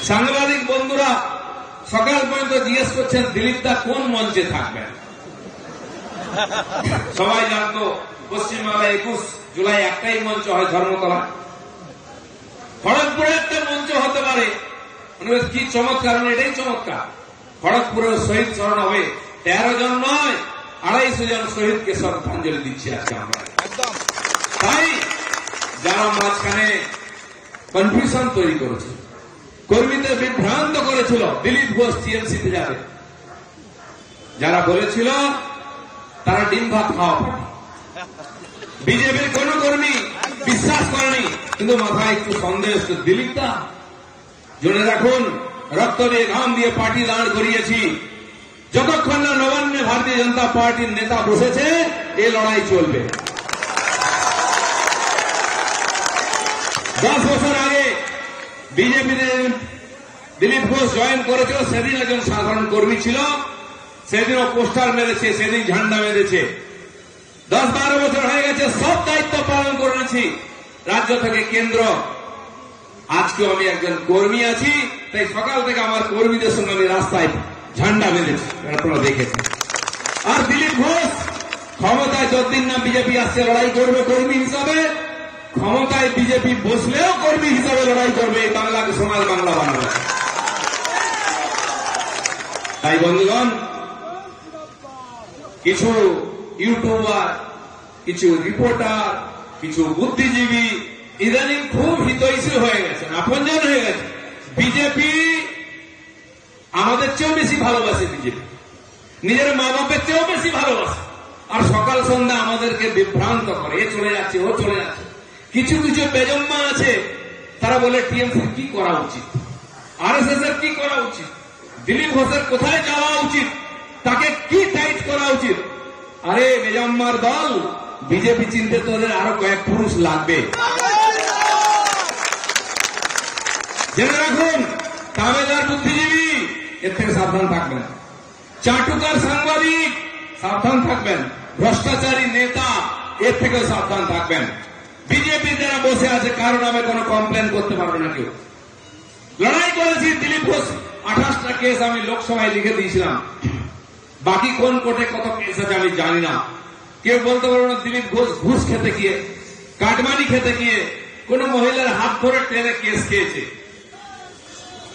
সাংবাদিক বন্ধুরা সকাল পর্যন্ত জিজ্ঞেস করছেন দিলীপ দা কোন মঞ্চে থাকবেন। সবাই জানতো পশ্চিমবাংলায় 21 জুলাই একটাই মঞ্চ হয়, ধর্মতলা। খড়গপুরে একটা মঞ্চ হতে পারে, কি চমৎকার, এটাই চমৎকার। খড়গপুরের শহীদ স্মরণ হবে, 13 জন নয় 250 জন শহীদকে শ্রদ্ধাঞ্জলি দিচ্ছি আজকে আমরা। তাই যারা মাঝখানে কনফিউশন তৈরি করেছে, কর্মীদের বিভ্রান্ত করেছিল দিলীপ ঘোষ টিএমসিতে যাবে, যারা বলেছিল তারা ডিম ভাত খাওয়া পারে। বিজেপির কোন কর্মী বিশ্বাস করেনি, কিন্তু মাথায় একটু সন্দেহ। দিলীপ দা জেনে রাখুন, রক্ত দিয়ে ঘাম দিয়ে পার্টি দাঁড় করিয়েছি, যতক্ষণ না নবান্নে ভারতীয় জনতা পার্টির নেতা বসেছে এই লড়াই চলবে। 10 বছর আগে বিজেপিতে দিলীপ ঘোষ জয়েন করেছিল, সেদিন একজন সাধারণ কর্মী ছিল, সেদিনও পোস্টার মেরেছে, সেদিন ঝান্ডা মেরেছে। 10-12 বছর হয়ে গেছে, সব দায়িত্ব পালন করেছি রাজ্য থেকে কেন্দ্র। আজকেও আমি একজন কর্মী আছি, তাই সকাল থেকে আমার কর্মীদের সঙ্গে আমি রাস্তায় ঝান্ডা বেঁধেছি, আপনারা দেখেছেন। আর দিলীপ ঘোষ ক্ষমতায় যতদিন না বিজেপি আসছে লড়াই করবে কর্মী হিসাবে, ক্ষমতায় বিজেপি বসলেও কর্মী হিসাবে লড়াই করবে, এই বাংলাকে সোনার বাংলা বানাবে। তাই বন্ধুগণ, কিছু ইউটিউবার, কিছু রিপোর্টার, কিছু বুদ্ধিজীবী ইদানিং খুব হিতৈষী হয়ে গেছেন, আপনজন হয়ে গেছে। বিজেপি আমাদের চেয়েও বেশি ভালোবাসে, বিজেপি নিজের মা বাপের চেয়েও বেশি ভালোবাসে, আর সকাল সন্ধ্যা আমাদেরকে বিভ্রান্ত করে, এ চলে যাচ্ছে ও চলে যাচ্ছে। কিছু কিছু বেজম্মা আছে, তারা বলে টিএমসি কি করা উচিত, আরএসএস এর কি করা উচিত, দিলীপ ঘোষের কোথায় যাওয়া উচিত, তাকে কি টাইট করা উচিত। আরে বেজম্মার দল, বিজেপি চিনতে তোদের আরো কয়েক পুরুষ লাগবে। জেনে রাখুন, তাবেদার বুদ্ধিজীবী এর থেকে সাবধান থাকবেন, চাটুকার সাংবাদিক সাবধান থাকবেন, ভ্রষ্টাচারী নেতা এর থেকেও সাবধান থাকবেন। বিজেপি যারা বসে আছে কারো নামে কোনো কমপ্লেন করতে পারবে না কেউ। লড়াই করেছি দিলীপ ঘোষ, 28টা কেস আমি লোকসভায় লিখে দিয়েছিলাম, বাকি কোন কোর্টে কত কেস আছে আমি জানি না। কেউ বলতে পারবে না দিলীপ ঘোষ ঘুষ খেতে গিয়ে, কাটমানি খেতে গিয়ে কোন মহিলার হাত ধরে টেনে কেস খেয়েছে,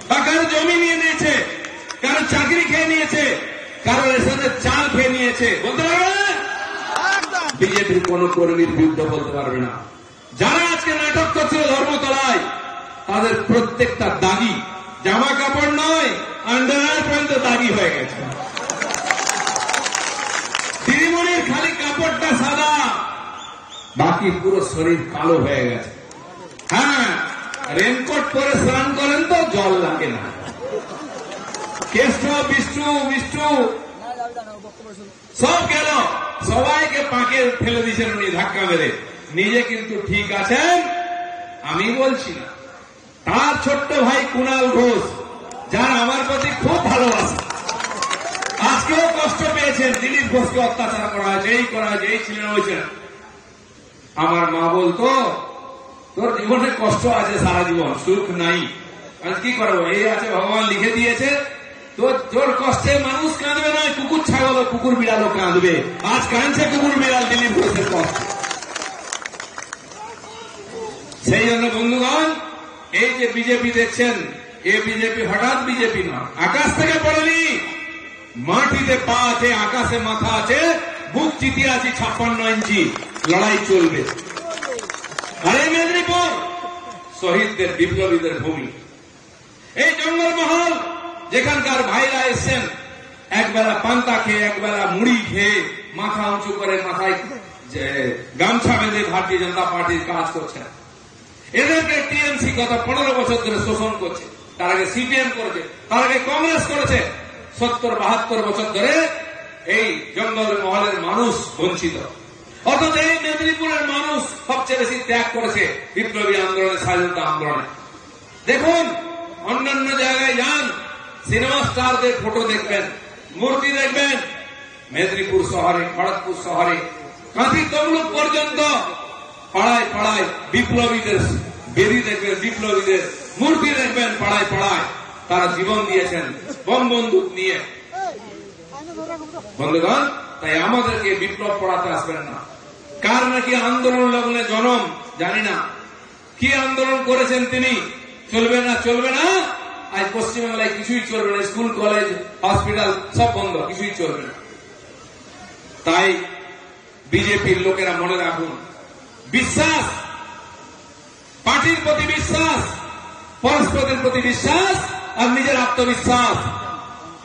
বা কারো জমি নিয়ে নিয়েছে, কারো চাকরি খেয়ে নিয়েছে, কারো রেশনের চাল খেয়ে নিয়েছে, বলতে পারবে না। বিজেপির কোন কর্মীর বিরুদ্ধে বলতে পারবে না। যারা আজকে নাটক করছিল ধর্মতলায়, তাদের প্রত্যেকটা দাগি, জামা কাপড় নয় আন্ডারওয়্যার পর্যন্ত দাগি হয়ে গেছে। দিদিমণির খালি কাপড়টা সাদা, বাকি পুরো শরীর কালো হয়ে গেছে। হ্যাঁ, রেনকোট পরে স্নান করেন তো জল লাগে না। কেষ্ট বিষ্ণু বিষ্ণু সব গেল, সবাইকে পাকে ফেলে দিয়েছেন উনি ধাক্কা মেরে। নিজে কিন্তু ঠিক আছেন আমি বলছি না। তার ছোট্ট ভাই কুণাল ঘোষ, যার আমার প্রতি খুব ভালোবাসে, আজকেও কষ্ট পেয়েছেন, দিলীপ ঘোষকে অত্যাচার করা হয়েছে, এই করা হয়েছে, এই ছিলেন ওই ছিলেন। আমার মা বলতো তোর জীবনে কষ্ট আছে, সারা জীবন সুখ নাই, আজ কি করবো, এই আছে ভগবান লিখে দিয়েছে, তোর কষ্টে মানুষ কাঁদবে না, কুকুর ছাগল কুকুর বিড়ালও কাঁদবে। আজ কাঁদছে কুকুর বিড়াল দিলীপ ঘোষের কষ্ট। সেই জন্য বন্ধুগণ, এই যে বিজেপি দেখছেন, এই বিজেপি হঠাৎ বিজেপি নয়, আকাশ থেকে পড়েনি, মাটিতে পা আছে, আকাশে মাথা আছে, বুক চিতিয়ে আছি 56 ইঞ্চি, লড়াই চলবে। আরে মেদিনীপুর শহীদদের বিপ্লবীদের ভূমি, এই জঙ্গলমহল যেখানকার ভাইরা এসছেন একবেলা পান্তা খেয়ে, একবেলা মুড়ি খেয়ে, মাথা উঁচু করে মাথায় গামছা বেঁধে ভারতীয় জনতা পার্টির কাজ করছেন। এদেরকে টিএমসি গত 15 বছর ধরে শোষণ করছে, তার আগে সিপিএম করেছে, তার আগে কংগ্রেস করেছে। 70-72 বছর ধরে এই জঙ্গল মহলের মানুষ বঞ্চিত। অথচ এই মেদিনীপুরের মানুষ সবচেয়ে বেশি ত্যাগ করেছে বিপ্লবী আন্দোলনে, স্বাধীনতা আন্দোলনে। দেখুন, অন্যান্য জায়গায় যান, সিনেমা স্টারদের ফটো দেখবেন, মূর্তি দেখবেন, মেদিনীপুর শহরে, খড়গপুর শহরে, কাঁথি তমলুক পর্যন্ত পাড়ায় পাড়ায় বিপ্লবীদের বেদি দেখবেন, বিপ্লবীদের মূর্তি দেখবেন পাড়ায় পাড়ায় তারা জীবন দিয়েছেন বম বন্দুক নিয়ে। বন্ধুগণ, তাই আমাদেরকে বিপ্লব পড়াতে আসবেন না। কার নাকি আন্দোলন লগ্নে জনম জানি না, কি আন্দোলন করেছেন তিনি, চলবে না চলবে না। আজ পশ্চিমবাংলায় কিছুই চলবে না, স্কুল কলেজ হসপিটাল সব বন্ধ, কিছুই চলবে না। তাই বিজেপির লোকেরা মনে রাখুন, বিশ্বাস, পার্টির প্রতি বিশ্বাস, পরস্পরের প্রতি বিশ্বাস আর নিজের আত্মবিশ্বাস,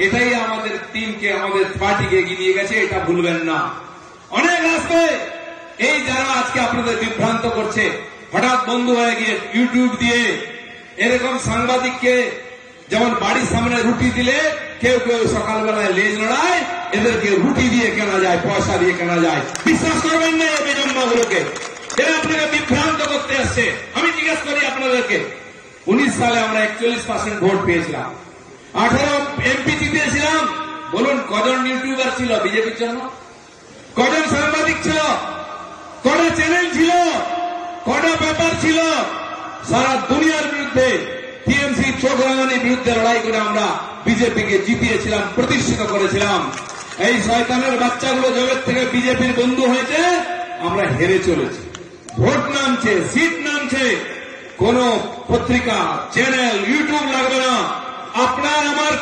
এটাই আমাদের টিমকে, আমাদের পার্টিকে এগিয়ে নিয়ে গেছে, এটা ভুলবেন না। অনেক আসবে এই যারা আজকে আপনাদের বিভ্রান্ত করছে, হঠাৎ বন্ধু হয়ে গিয়ে ইউটিউব দিয়ে এরকম সাংবাদিককে যেমন বাড়ির সামনে রুটি দিলে কেউ কেউ সকালবেলায় লেজ লড়ায়, এদেরকে রুটি দিয়ে কেনা যায়, পয়সা দিয়ে কেনা যায়। বিশ্বাস করবেন না এই বিজম্বাগুলোকে, এরা আপনাকে বিভ্রান্ত করতে আসছে। আমি জিজ্ঞেস করি আপনাদেরকে, 19 সালে আমরা 41% ভোট পেয়েছিলাম, 18 এমপি জিতেছিলাম। বলুন কজন ইউটিউবার ছিল বিজেপির জন্য? কজন সাংবাদিক ছিল? কটা চ্যানেল ছিল? কটা পেপার ছিল? সারা দুনিয়ার বিরুদ্ধে টিএমসি চোখ রাঙানির বিরুদ্ধে লড়াই করে আমরা বিজেপিকে জিতিয়েছিলাম, প্রতিষ্ঠিত করেছিলাম। এই শয়তানের বাচ্চাগুলো জগৎ থেকে বিজেপির বন্ধু হয়েছে, আমরা হেরে চলেছি। ভোট নামছে, সিট নামছে, কোন পত্রিকা, চ্যানেল, ইউটিউব লাগবে না। আপনার আমার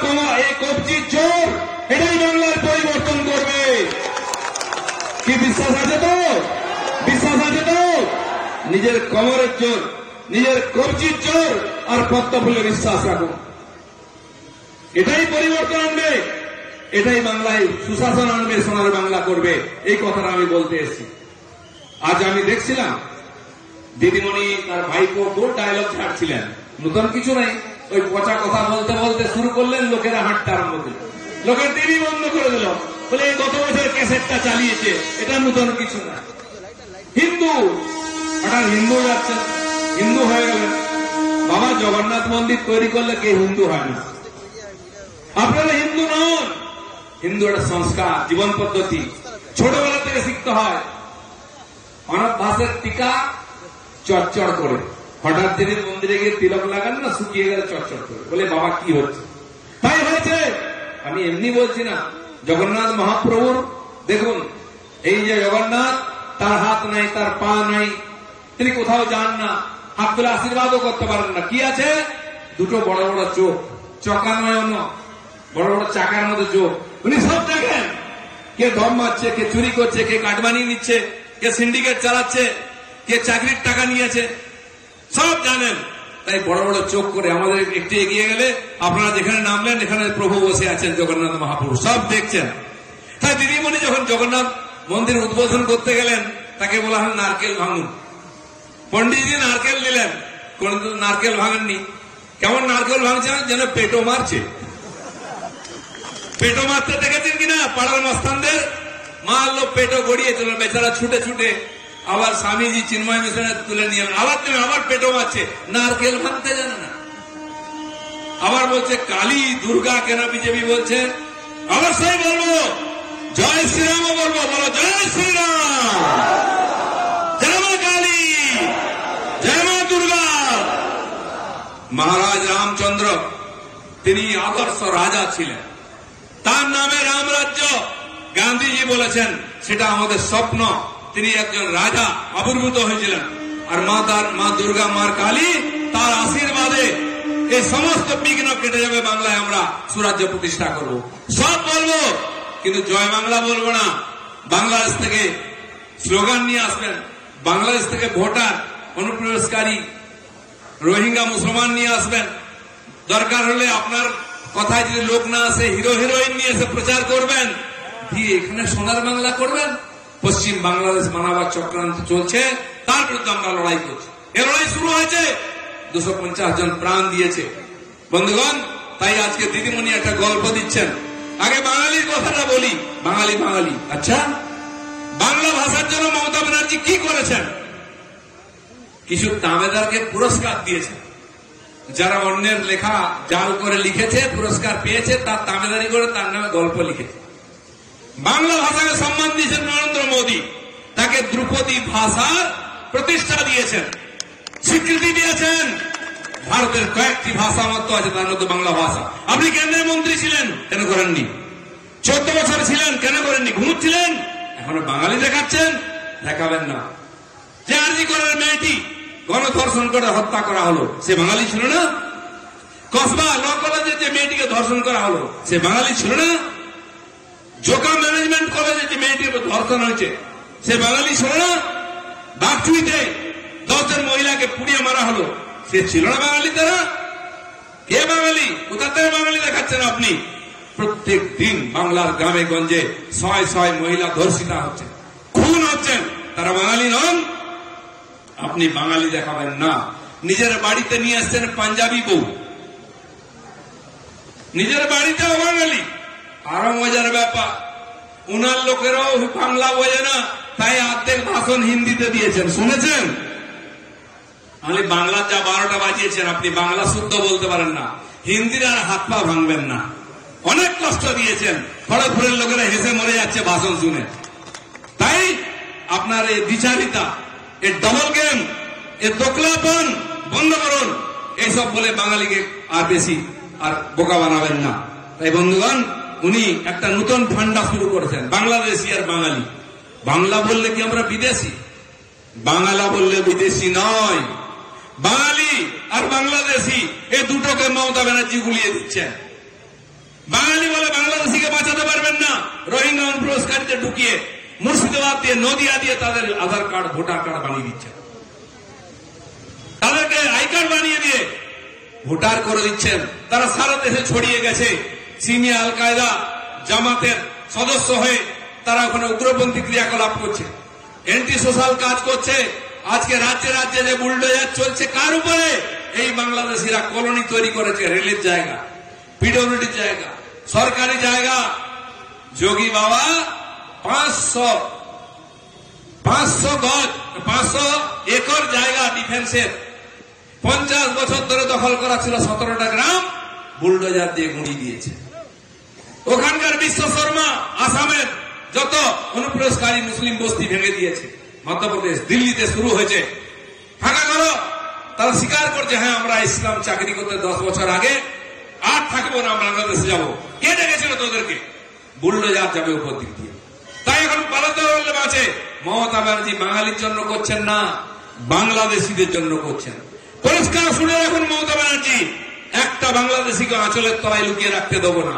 এই কবজির জোর, এটাই বাংলার পরিবর্তন করবে। কি বিশ্বাস আছে তো? বিশ্বাস আছে তো? নিজের কমরের জোর, নিজের কবজির জোর আর পদ্মফুলে বিশ্বাস রাখুন, এটাই পরিবর্তন আনবে, এটাই বাংলায় সুশাসন আনবে, সোনার বাংলা করবে। এই কথাটা আমি বলতে এসেছি। আজ আমি দেখছিলাম দিদিমণি তার ভাইকে খুব ডায়লগ ছাড়ছিলেন, নতুন কিছু নাই, ওই পচা কথা বলতে বলতে শুরু করলেন, লোকেরা হাঁটতে আরম্ভ করল, লোকের টিভি বন্ধ করে দিল, বলে এই গত বছর ক্যাসেটটা চালিয়েছে, এটা নতুন কিছু না। হিন্দু, হঠাৎ হিন্দু যাচ্ছেন, হিন্দু হয়ে গেলেন। বাবা জগন্নাথ মন্দির তৈরি করলে কে হিন্দু হয় না? আপনারা হিন্দু নন। হিন্দু একটা সংস্কার, জীবন পদ্ধতি, ছোটবেলা থেকে শিখতে হয়। অনাথ টিকা চটচড় করে, হঠাৎ দিনের মন্দিরে গিয়ে তিলক লাগান না, শুকিয়ে গেলে চটচড় করে, বলে বাবা কি হচ্ছে? তাই হয়েছে। আমি এমনি বলছি না। জগন্নাথ মহাপ্রভুর দেখুন, এই যে জগন্নাথ, তার হাত নাই, তার পা নাই, তিনি কোথাও যান না, হাত তুলে আশীর্বাদও করতে পারেন না। কি আছে? দুটো বড় বড় চোখ, চকা নয়, বড় বড় চাকার মতো চোখ। উনি সব দেখেন, কে ধম মারছে, কে চুরি করছে, কে কাটমানি নিচ্ছে, কে সিন্ডিকেট চালাচ্ছে, কে চাকরির টাকা নিয়েছে, সব জানেন। তাই বড় বড় চোখ করে আমাদের একটু এগিয়ে গেলে আপনারা যেখানে নামলেন, এখানে প্রভু বসে আছেন, জগন্নাথ মহাপ্রভু, সব দেখছেন। তাই দিদিমণি যখন জগন্নাথ মন্দির উদ্বোধন করতে গেলেন, তাকে বলা হয় নারকেল ভাঙুন। পন্ডিতজি নারকেল দিলেন, কোন নারকেল ভাঙেননি। কেমন নারকেল ভাঙছে? যেন পেটো মারছে। পেটো মারতে দেখেছেন কিনা পাড়ার মস্তানদের? মারলো, পেটো গড়িয়ে চলো, বেচারা ছুটে ছুটে আবার স্বামীজি চিন্ময় মিশনে তুলে নিয়ে আবার পেটো মারছে, নারকেল ভাঙতে জানে না। আবার বলছে কালী দুর্গা, কেন বিজেপি বলছে? অবশ্যই বলবো, জয় শ্রীরাম বলবো, বলো জয় শ্রীরাম, জয় মা কালী, জয় মা দুর্গা। মহারাজ রামচন্দ্র তিনি আদর্শ রাজা ছিলেন, তার নামে রামরাজ্য। গান্ধীজি বলেছেন সেটা আমাদের স্বপ্ন। তিনি একজন রাজা আবির্ভূত হয়েছিলেন, আর মা দুর্গা, মা কালী, তার আশীর্বাদে এই সমস্ত বিঘ্ন কেটে যাবে। বাংলায় আমরা সুরাজ্য প্রতিষ্ঠা করব, সব বলবো, কিন্তু জয় বাংলা বলবো না। বাংলাদেশ থেকে স্লোগান নিয়ে আসবেন, বাংলাদেশ থেকে ভোটার, অনুপ্রবেশকারী রোহিঙ্গা মুসলমান নিয়ে আসবেন। দরকার হলে আপনার কথায় যদি লোক না আসে, হিরো হিরোইন নিয়ে এসে প্রচার করবেন, দিয়ে এখানে সোনার বাংলা করবেন। পশ্চিম বাংলাদেশ মানবার চক্রান্ত চলছে, তার বিরুদ্ধে আমরা লড়াই করছি। এ লড়াই শুরু হয়েছে, 250 জন প্রাণ দিয়েছে। বন্ধুগণ, তাই আজকে দিদিমণি একটা গল্প দিচ্ছেন। আগে বাঙালির কথাটা বলি। বাঙালি, আচ্ছা, বাংলা ভাষার জন্য মমতা ব্যানার্জি কি করেছেন? কিছু দামেদারকে পুরস্কার দিয়েছেন, যারা অন্যের লেখা জাল করে লিখেছে, পুরস্কার পেয়েছে, তার দামেদারি করে তার নামে গল্প লিখেছে। বাংলা ভাষাকে সম্মান দিয়েছেন নরেন্দ্র মোদী, তাকে ধ্রুপদী ভাষার প্রতিষ্ঠা দিয়েছেন, স্বীকৃতি দিয়েছেন। ভারতের কয়েকটি ভাষা মাত্র আছে, তার মধ্যে বাংলা ভাষা। আপনি কেন্দ্রের মন্ত্রী ছিলেন, কেন করেননি? 14 বছর ছিলেন, কেন করেননি? ঘুমুচ্ছিলেন, এখনো বাঙালি দেখাচ্ছেন? দেখাবেন না। যে আরজি করার মেয়েটি গণধর্ষণ করে হত্যা করা হলো, সে বাঙালি ছিল না? কসবা ল কলেজে যে মেয়েটিকে ধর্ষণ করা হলো, সে বাঙালি ছিল না? জোকা ম্যানেজমেন্ট কলেজে যে মেয়েটির ধর্ষণ হয়েছে, সে বাঙালি ছিল না? বাগচুইতে 10 জন মহিলাকে পুড়িয়ে মারা হলো, সে ছিল না বাঙালি? তারা কে বাঙালি? কোথা থেকে বাঙালি দেখাচ্ছেন আপনি? প্রত্যেক দিন বাংলার গ্রামে গঞ্জে 100 মহিলা ধর্ষিতা হচ্ছে, খুন হচ্ছেন, তারা বাঙালি নন? আপনি বাঙালি দেখাবেন না। নিজের বাড়িতে নিয়ে আসছেন পাঞ্জাবি বউ, নিজের বাড়িতেও বাঙালি। আরো মজার ব্যাপার, উনার লোকেরাও বাংলা বোঝে না, তাই অর্ধেক ভাষণ হিন্দিতে দিয়েছেন, শুনেছেন? আমি বাংলা যা 12টা বাজিয়েছেন, আপনি বাংলা শুদ্ধ বলতে পারেন না, হিন্দির আর হাত পা ভাঙবেন না। অনেক কষ্ট দিয়েছেন, খড়গপুরের লোকেরা হেসে মরে যাচ্ছে ভাষণ শুনে। তাই আপনার এই বিচারিতা, এই ডবল গেম, এই দোকলাপন বন্ধ করুন। এইসব বলে বাঙালিকে আর বেশি আর বোকা বানাবেন না। তাই বন্ধুগণ, উনি একটা নতুন ফান্ডা শুরু করেছেন, বাংলাদেশি আর বাঙালি। বাংলা বললে কি আমরা বিদেশি? বাংলা বললে বিদেশি নয়, বাঙালি আর বাংলাদেশি এই দুটোকে মমতা ব্যানার্জি গুলিয়ে দিচ্ছেন। বাঙালি বলে বাংলাদেশিকে বাঁচাতে পারবেন না, রোহিঙ্গা অনুপ্রবেশকারীতে ঢুকিয়ে মুর্শিদাবাদ দিয়ে, নদিয়া দিয়ে তাদের আধার কার্ড, ভোটার কার্ড বানিয়ে দিচ্ছেন, তাদেরকে আই কার্ড বানিয়ে দিয়ে ভোটার করে দিচ্ছেন। তারা সারা দেশে ছড়িয়ে গেছে, সিমিয়া, আল কায়দা, জামাতের সদস্য হয়ে তারা ওখানে উগ্রপন্থী ক্রিয়াকলাপ করছে, এন্টি সোশ্যাল কাজ করছে। আজকে রাজ্যে রাজ্যে যে বুলডোজার চলছে, কার উপরে? এই বাংলাদেশিরা কলোনি তৈরি করেছে, রেলের জায়গা, পিডব্লিউডির জায়গা, সরকারি জায়গা। যোগী বাবা 500 একর জায়গা ডিফেন্সের 50 বছর ধরে দখল করা ছিল, 17টা গ্রাম বুলডোজার দিয়ে গুঁড়িয়ে দিয়েছে। ওখানকার বিশ্ব শর্মা আসামের যত অনুপ্রবেশকারী মুসলিম বস্তি ভেঙে দিয়েছে। মধ্যপ্রদেশ, দিল্লিতে শুরু হয়েছে, ফাঁকা করো। তারা স্বীকার করছে, হ্যাঁ আমরা ইসলাম চাকরি করতে 10 বছর আগে আর থাকবো না, বাংলাদেশে যাবো। কে ডেকেছিল তোদেরকে? বুলডোজার যাবে উপর দিক দিয়ে। তাই এখন পালাতে হলে বাঁচে। মমতা ব্যানার্জি বাঙালির জন্য করছেন না, বাংলাদেশিদের জন্য করছেন। পরিষ্কার শুনে রাখুন মমতা ব্যানার্জি, একটা বাংলাদেশিকে আঁচলের তলায় লুকিয়ে রাখতে দেবো না,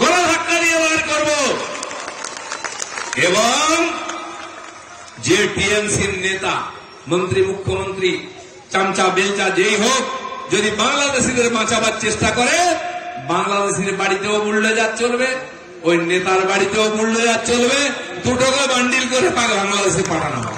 গলা ধাক্কা দিয়ে বার করবো। এবং যে টিএমসির নেতা, মন্ত্রী, মুখ্যমন্ত্রী, চামচা বেলচা যেই হোক, যদি বাংলাদেশিদের বাঁচাবার চেষ্টা করে, বাংলাদেশির বাড়িতেও বুলডোজার চলবে, ওই নেতার বাড়িতেও বুলডোজার চলবে, দুটোকে বান্ডিল করে বাংলাদেশে পাঠানো হবে।